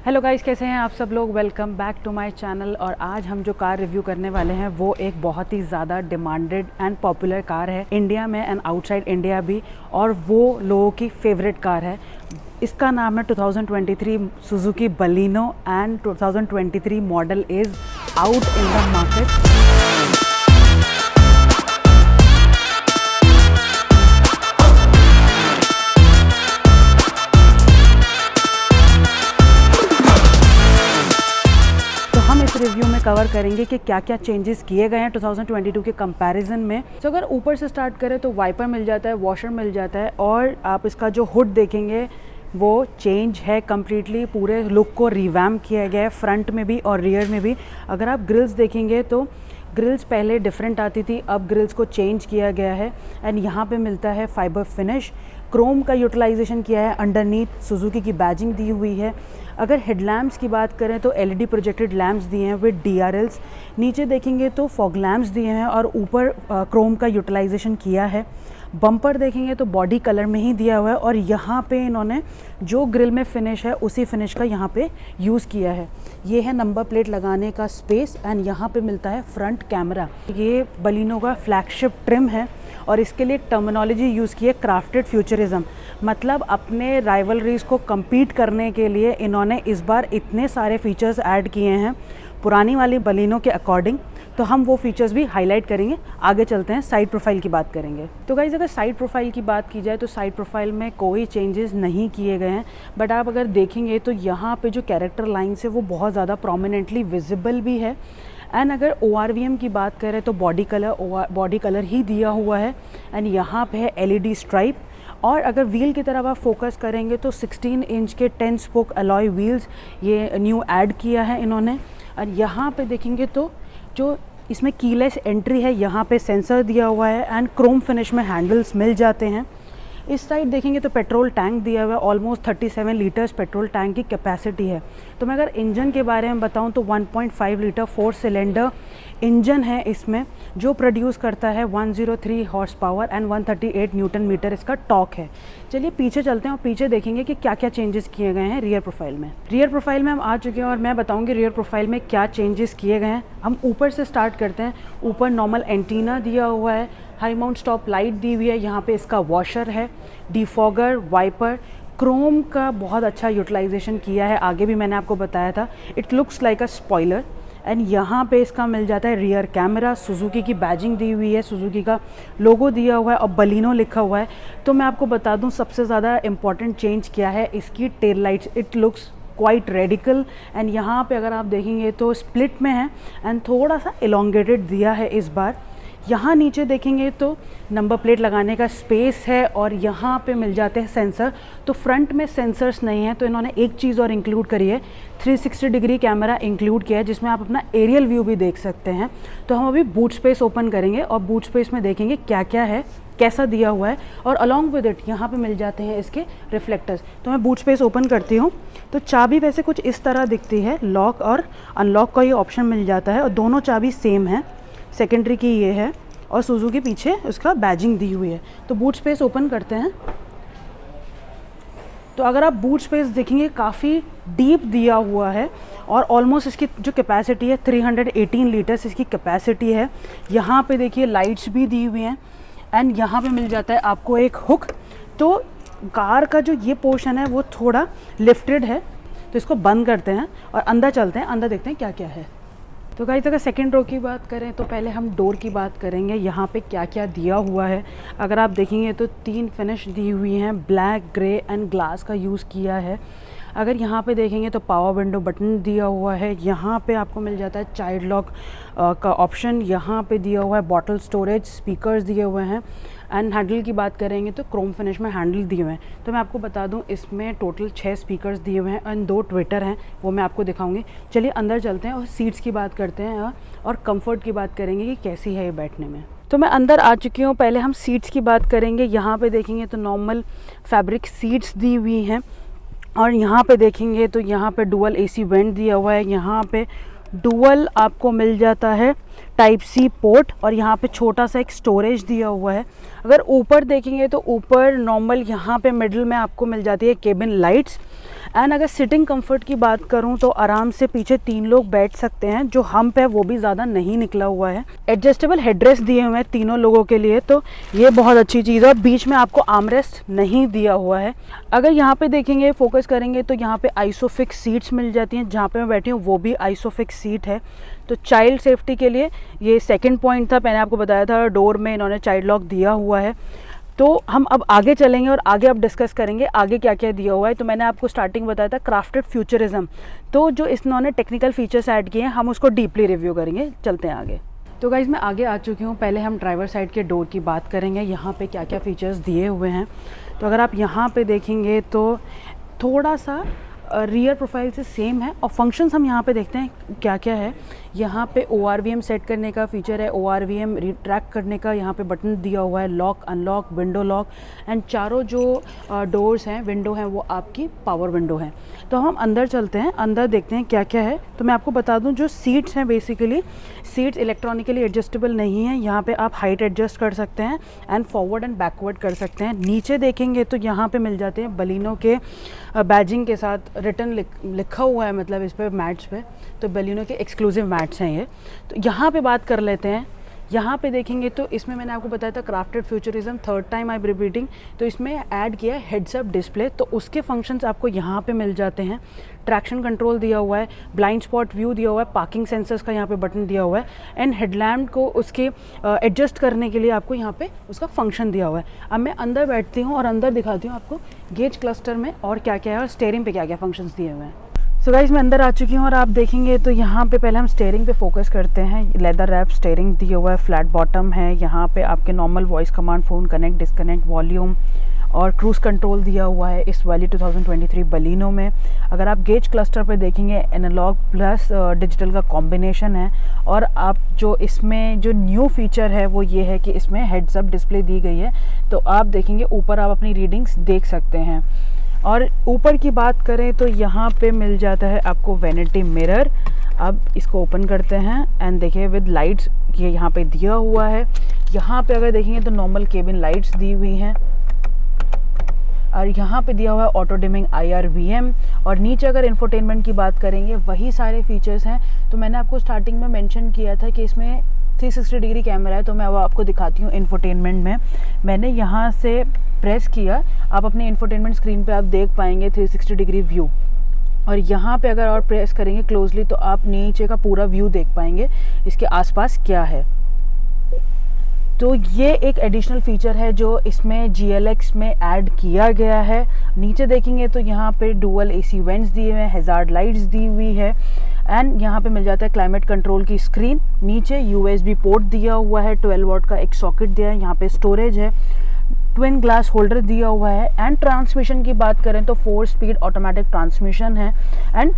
Hello guys, कैसे हैं आप सब लोग। Welcome back to my channel. और आज हम जो कार रिव्यू करने वाले हैं वो एक बहुत ही ज़्यादा डिमांडेड एंड पॉपुलर कार है इंडिया में एंड आउटसाइड इंडिया भी, और वो लोगों की फेवरेट कार है। इसका नाम है 2023 Suzuki Baleno and 2023 model is out in the market. Review में कवर करेंगे कि क्या क्या चेंजेस किए गए हैं 2022 के कंपैरिजन में। तो अगर ऊपर से स्टार्ट करें तो वाइपर मिल जाता है, वॉशर मिल जाता है, और आप इसका जो हुड देखेंगे वो चेंज है कम्प्लीटली। पूरे लुक को रिवैम्प किया गया है फ्रंट में भी और रियर में भी। अगर आप ग्रिल्स देखेंगे तो ग्रिल्स पहले डिफरेंट आती थी, अब ग्रिल्स को चेंज किया गया है एंड यहाँ पे मिलता है फाइबर फिनिश। क्रोम का यूटिलाइजेशन किया है, अंडरनीथ सुजुकी की बैजिंग दी हुई है। अगर हेडलैम्प्स की बात करें तो एलईडी प्रोजेक्टेड लैम्प्स दिए हैं विद डीआरएल्स। नीचे देखेंगे तो फॉग लैम्प्स दिए हैं और ऊपर क्रोम का यूटिलाइजेशन किया है। बम्पर देखेंगे तो बॉडी कलर में ही दिया हुआ है, और यहाँ पे इन्होंने जो ग्रिल में फिनिश है उसी फिनिश का यहाँ पे यूज़ किया है। ये है नंबर प्लेट लगाने का स्पेस एंड यहाँ पे मिलता है फ्रंट कैमरा। ये बलिनो का फ्लैगशिप ट्रिम है और इसके लिए टर्मिनोलॉजी यूज़ की है क्राफ्टेड फ्यूचरिज्म। मतलब अपने राइवलरीज को compete करने के लिए इन्होंने इस बार इतने सारे फीचर्स ऐड किए हैं पुरानी वाली बलिनो के अकॉर्डिंग। तो हम वो फीचर्स भी हाईलाइट करेंगे। आगे चलते हैं, साइड प्रोफाइल की बात करेंगे। तो गाइस, अगर साइड प्रोफाइल की बात की जाए तो साइड प्रोफाइल में कोई चेंजेस नहीं किए गए हैं, बट आप अगर देखेंगे तो यहाँ पे जो कैरेक्टर लाइन्स है वो बहुत ज़्यादा प्रोमिनेंटली विजिबल भी है। एंड अगर ORVM की बात करें तो बॉडी कलर ही दिया हुआ है एंड यहाँ पे है LED स्ट्राइप। और अगर व्हील की तरफ आप फोकस करेंगे तो 16 इंच के 10 स्पोक अलॉय व्हील्स ये न्यू ऐड किया है इन्होंने। और यहाँ पे देखेंगे तो जो इसमें कीलेस एंट्री है, यहाँ पे सेंसर दिया हुआ है एंड क्रोम फिनिश में हैंडल्स मिल जाते हैं। इस साइड देखेंगे तो पेट्रोल टैंक दिया हुआ है, ऑलमोस्ट 37 लीटर्स पेट्रोल टैंक की कैपेसिटी है। तो मैं अगर इंजन के बारे में बताऊं तो 1.5 लीटर 4 सिलेंडर इंजन है इसमें, जो प्रोड्यूस करता है 103 horse power and 138 newton metre इसका टॉर्क है। चलिए पीछे चलते हैं और पीछे देखेंगे कि क्या क्या चेंजेस किए गए हैं रियर प्रोफाइल में। रियर प्रोफाइल में हम आ चुके हैं और मैं बताऊँगी रियर प्रोफाइल में क्या चेंजेस किए गए हैं। हम ऊपर से स्टार्ट करते हैं। ऊपर नॉर्मल एंटीना दिया हुआ है, हाई माउंट स्टॉप लाइट दी हुई है, यहाँ पे इसका वॉशर है, डिफॉगर, वाइपर, क्रोम का बहुत अच्छा यूटिलाइजेशन किया है। आगे भी मैंने आपको बताया था, it looks like a spoiler. And यहाँ पे इसका मिल जाता है रियर कैमरा, सुजुकी की बैजिंग दी हुई है, सुजुकी का लोगो दिया हुआ है और बलिनो लिखा हुआ है। तो मैं आपको बता दूँ सबसे ज़्यादा इंपॉर्टेंट चेंज क्या है, इसकी tail lights. It looks quite radical and यहाँ पे अगर आप देखेंगे तो स्प्लिट में है एंड थोड़ा सा एलोंगेटेड दिया है इस बार। यहाँ नीचे देखेंगे तो नंबर प्लेट लगाने का स्पेस है और यहाँ पे मिल जाते हैं सेंसर। तो फ्रंट में सेंसर्स नहीं है तो इन्होंने एक चीज़ और इंक्लूड करी है, 360 डिग्री कैमरा इंक्लूड किया है जिसमें आप अपना एरियल व्यू भी देख सकते हैं। तो हम अभी बूट स्पेस ओपन करेंगे और बूट स्पेस में देखेंगे क्या क्या है, कैसा दिया हुआ है, और अलॉन्ग विद इट यहाँ पे मिल जाते हैं इसके रिफ्लेक्टर्स। तो मैं बूट स्पेस ओपन करती हूँ तो चाबी वैसे कुछ इस तरह दिखती है, लॉक और अनलॉक का ये ऑप्शन मिल जाता है और दोनों चाबी सेम है। सेकेंडरी की ये है और सुजुकी पीछे उसका बैजिंग दी हुई है। तो बूट स्पेस ओपन करते हैं। तो अगर आप बूट स्पेस देखेंगे काफ़ी डीप दिया हुआ है और ऑलमोस्ट इसकी जो कैपेसिटी है 318 लीटर्स इसकी कैपेसिटी है। यहाँ पे देखिए लाइट्स भी दी हुई हैं एंड यहाँ पे मिल जाता है आपको एक हुक। तो कार का जो ये पोर्शन है वो थोड़ा लिफ्टेड है, तो इसको बंद करते हैं और अंदर चलते हैं, अंदर देखते हैं क्या क्या है। तो गाइस, अगर सेकंड रो की बात करें तो पहले हम डोर की बात करेंगे, यहाँ पे क्या क्या दिया हुआ है। अगर आप देखेंगे तो 3 फिनिश दी हुई हैं, ब्लैक, ग्रे एंड ग्लास का यूज़ किया है। अगर यहाँ पे देखेंगे तो पावर विंडो बटन दिया हुआ है, यहाँ पे आपको मिल जाता है चाइल्ड लॉक का ऑप्शन, यहाँ पे दिया हुआ है बॉटल स्टोरेज, स्पीकर्स दिए हुए हैं। एंड हैंडल की बात करेंगे तो क्रोम फिनिश में हैंडल दिए हुए हैं। तो मैं आपको बता दूं इसमें टोटल 6 स्पीकर्स दिए हुए हैं एंड 2 ट्विटर हैं, वो मैं आपको दिखाऊंगी। चलिए अंदर चलते हैं और सीट्स की बात करते हैं और कंफर्ट की बात करेंगे कि कैसी है ये बैठने में। तो मैं अंदर आ चुकी हूँ। पहले हम सीट्स की बात करेंगे। यहाँ पे देखेंगे तो नॉर्मल फैब्रिक सीट्स दी हुई हैं और यहाँ पे देखेंगे तो यहाँ पे डुअल AC वेंट दिया हुआ है। यहाँ पे डुअल आपको मिल जाता है टाइप C पोर्ट और यहाँ पे छोटा सा एक स्टोरेज दिया हुआ है। अगर ऊपर देखेंगे तो ऊपर नॉर्मल यहाँ पे मिडिल में आपको मिल जाती है केबिन लाइट्स एंड अगर सिटिंग कंफर्ट की बात करूं तो आराम से पीछे 3 लोग बैठ सकते हैं, जो हम्प है वो भी ज़्यादा नहीं निकला हुआ है। एडजस्टेबल हेडरेस्ट दिए हुए हैं तीनों लोगों के लिए, तो ये बहुत अच्छी चीज़ है। बीच में आपको आर्मरेस्ट नहीं दिया हुआ है। अगर यहाँ पे देखेंगे, फोकस करेंगे तो यहाँ पे आइसोफिक्स सीट्स मिल जाती हैं। जहाँ पे मैं बैठी हूँ वो भी आइसोफिक्स सीट है। तो चाइल्ड सेफ्टी के लिए ये सेकंड पॉइंट था, मैंने आपको बताया था डोर में इन्होंने चाइल्ड लॉक दिया हुआ है। तो हम अब आगे चलेंगे और आगे अब डिस्कस करेंगे आगे क्या क्या दिया हुआ है। तो मैंने आपको स्टार्टिंग बताया था क्राफ्टेड फ्यूचरिज्म, तो जो इन्होंने टेक्निकल फीचर्स ऐड किए हैं हम उसको डीपली रिव्यू करेंगे। चलते हैं आगे। तो गाइज़ मैं आगे आ चुकी हूँ। पहले हम ड्राइवर साइड के डोर की बात करेंगे, यहाँ पे क्या क्या फीचर्स दिए हुए हैं। तो अगर आप यहाँ पे देखेंगे तो थोड़ा सा रियर प्रोफाइल से सेम है, और फंक्शंस हम यहाँ पे देखते हैं क्या क्या है। यहाँ पे ORVM सेट करने का फीचर है, ORVM रिट्रैक्ट करने का यहाँ पे बटन दिया हुआ है, lock unlock window lock, and चारों जो डोर्स हैं विंडो हैं वो आपकी पावर विंडो है। तो हम अंदर चलते हैं, अंदर देखते हैं क्या क्या है। तो मैं आपको बता दूं जो सीट्स हैं, बेसिकली सीट्स इलेक्ट्रॉनिकली एडजस्टेबल नहीं है। यहाँ पे आप हाइट एडजस्ट कर सकते हैं एंड फॉरवर्ड एंड बैकवर्ड कर सकते हैं। नीचे देखेंगे तो यहाँ पे मिल जाते हैं बलिनो के बैजिंग के साथ रिटर्न लिखा हुआ है, मतलब इस पर मैट्स पे, तो बलिनो के एक्सक्लूसिव मैट्स हैं ये। तो यहाँ पे बात कर लेते हैं। यहाँ पे देखेंगे तो इसमें मैंने आपको बताया था crafted futurism, third time I am repeating. तो इसमें ऐड किया है हेड्स अप डिस्प्ले, तो उसके फंक्शंस आपको यहाँ पे मिल जाते हैं। ट्रैक्शन कंट्रोल दिया हुआ है, ब्लाइंड स्पॉट व्यू दिया हुआ है, पार्किंग सेंसर्स का यहाँ पे बटन दिया हुआ है, एंड हेडलैम्प को उसके एडजस्ट करने के लिए आपको यहाँ पे उसका फंक्शन दिया हुआ है। अब मैं अंदर बैठती हूँ और अंदर दिखाती हूँ आपको गेज क्लस्टर में और क्या क्या है और स्टीयरिंग पे क्या क्या फंक्शंस दिए हुए हैं। सो गाइज मैं अंदर आ चुकी हूँ और आप देखेंगे तो यहाँ पे पहले हम स्टीयरिंग पे फोकस करते हैं। लेदर रैप स्टीयरिंग दिया हुआ है, फ्लैट बॉटम है। यहाँ पे आपके normal voice command, phone connect disconnect, volume और क्रूज़ कंट्रोल दिया हुआ है इस वाली 2023 बलिनो में। अगर आप गेज क्लस्टर पे देखेंगे एनालॉग प्लस डिजिटल का कॉम्बिनेशन है। और आप जो इसमें जो न्यू फीचर है वो ये है कि इसमें हेड्स अप डिस्प्ले दी गई है, तो आप देखेंगे ऊपर आप अपनी रीडिंग्स देख सकते हैं। और ऊपर की बात करें तो यहाँ पे मिल जाता है आपको वैनिटी मिरर। अब इसको ओपन करते हैं एंड देखिए विद लाइट्स ये यहाँ पे दिया हुआ है। यहाँ पे अगर देखेंगे तो नॉर्मल केबिन लाइट्स दी हुई हैं, और यहाँ पे दिया हुआ है ऑटो डिमिंग IRVM। और नीचे अगर इंफोटेनमेंट की बात करेंगे वही सारे फीचर्स हैं। तो मैंने आपको स्टार्टिंग में मेंशन किया था कि इसमें 360 डिग्री कैमरा है, तो मैं वो आपको दिखाती हूँ। इंफोटेनमेंट में मैंने यहाँ से प्रेस किया, आप अपने इंफोटेनमेंट स्क्रीन पे आप देख पाएंगे 360 डिग्री व्यू। और यहाँ पे अगर और प्रेस करेंगे क्लोजली तो आप नीचे का पूरा व्यू देख पाएंगे इसके आसपास क्या है। तो ये एक एडिशनल फीचर है जो इसमें GLX में ऐड किया गया है। नीचे देखेंगे तो यहाँ पे डुअल AC वेंट्स दिए हुए हैं, हैजार्ड लाइट्स दी हुई है, एंड यहाँ पे मिल जाता है क्लाइमेट कंट्रोल की स्क्रीन। नीचे USB पोर्ट दिया हुआ है, 12 वॉट का एक सॉकेट दिया है, यहाँ पे स्टोरेज है, ट्विन ग्लास होल्डर दिया हुआ है। एंड ट्रांसमिशन की बात करें तो 4 स्पीड ऑटोमेटिक ट्रांसमिशन है, एंड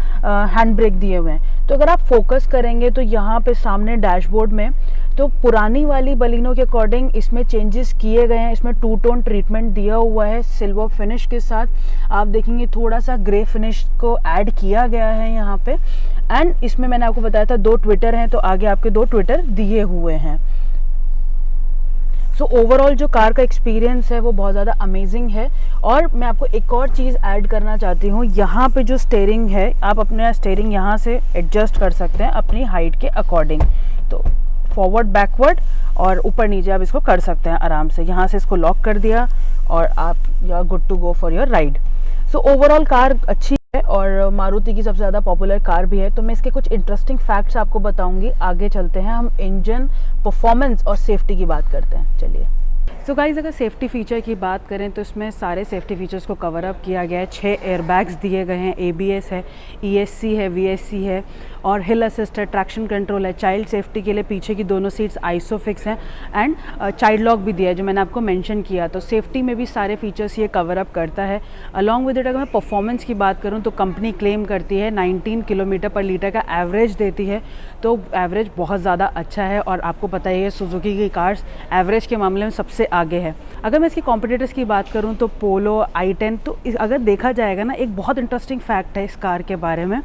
हैंड ब्रेक दिए हुए हैं। तो अगर आप फोकस करेंगे तो यहाँ पे सामने डैशबोर्ड में तो पुरानी वाली बलिनो के अकॉर्डिंग इसमें चेंजेस किए गए हैं। इसमें 2 टोन ट्रीटमेंट दिया हुआ है सिल्वर फिनिश के साथ। आप देखेंगे थोड़ा सा ग्रे फिनिश को ऐड किया गया है यहाँ पे। एंड इसमें मैंने आपको बताया था 2 ट्विटर हैं, तो आगे आपके 2 ट्विटर दिए हुए हैं। सो ओवरऑल जो कार का एक्सपीरियंस है वो बहुत ज़्यादा अमेजिंग है। और मैं आपको एक और चीज़ ऐड करना चाहती हूँ, यहाँ पे जो स्टीयरिंग है आप अपना स्टीयरिंग यहाँ से एडजस्ट कर सकते हैं अपनी हाइट के अकॉर्डिंग। तो फॉरवर्ड बैकवर्ड और ऊपर नीचे आप इसको कर सकते हैं आराम से। यहाँ से इसको लॉक कर दिया और आप you are good to go for your ride. So overall car अच्छी है और मारुति की सबसे ज़्यादा पॉपुलर कार भी है। तो मैं इसके कुछ इंटरेस्टिंग फैक्ट्स आपको बताऊंगी। आगे चलते हैं, हम इंजन परफॉर्मेंस और सेफ्टी की बात करते हैं। चलिए। सो गाइज अगर सेफ्टी फीचर की बात करें तो इसमें सारे सेफ्टी फीचर्स को कवर अप किया गया है। 6 एयरबैग्स दिए गए हैं, ABS है, ESC है, VSC है और हिल असिस्ट है, ट्रैक्शन कंट्रोल है। चाइल्ड सेफ्टी के लिए पीछे की दोनों सीट्स आइसोफिक्स हैं, एंड चाइल्ड लॉक भी दिया है जो मैंने आपको मेंशन किया। तो सेफ्टी में भी सारे फीचर्स ये कवर अप करता है। अलॉन्ग विद इट अगर मैं परफॉर्मेंस की बात करूँ तो कंपनी क्लेम करती है 19 किलोमीटर पर लीटर का एवरेज देती है, तो एवरेज बहुत ज़्यादा अच्छा है। और आपको पता ही है सुजुकी की कार्स एवरेज के मामले में सबसे आगे है। अगर मैं इसकी कॉम्पिटिटर्स की बात करूं तो पोलो, i10, तो अगर देखा जाएगा ना, एक बहुत इंटरेस्टिंग फैक्ट है इस कार के बारे में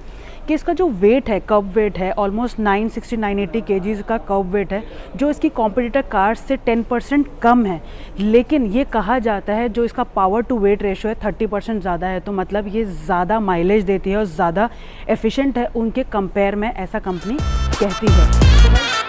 कि इसका जो वेट है, कर्व वेट है, ऑलमोस्ट 960-980 केजीज़ का कर्व वेट है, जो इसकी कॉम्पिटिटर कार्स से 10% कम है। लेकिन ये कहा जाता है जो इसका पावर टू वेट रेशो है 30% ज़्यादा है, तो मतलब ये ज़्यादा माइलेज देती है और ज़्यादा एफिशिएंट है उनके कंपेयर में, ऐसा कंपनी कहती है।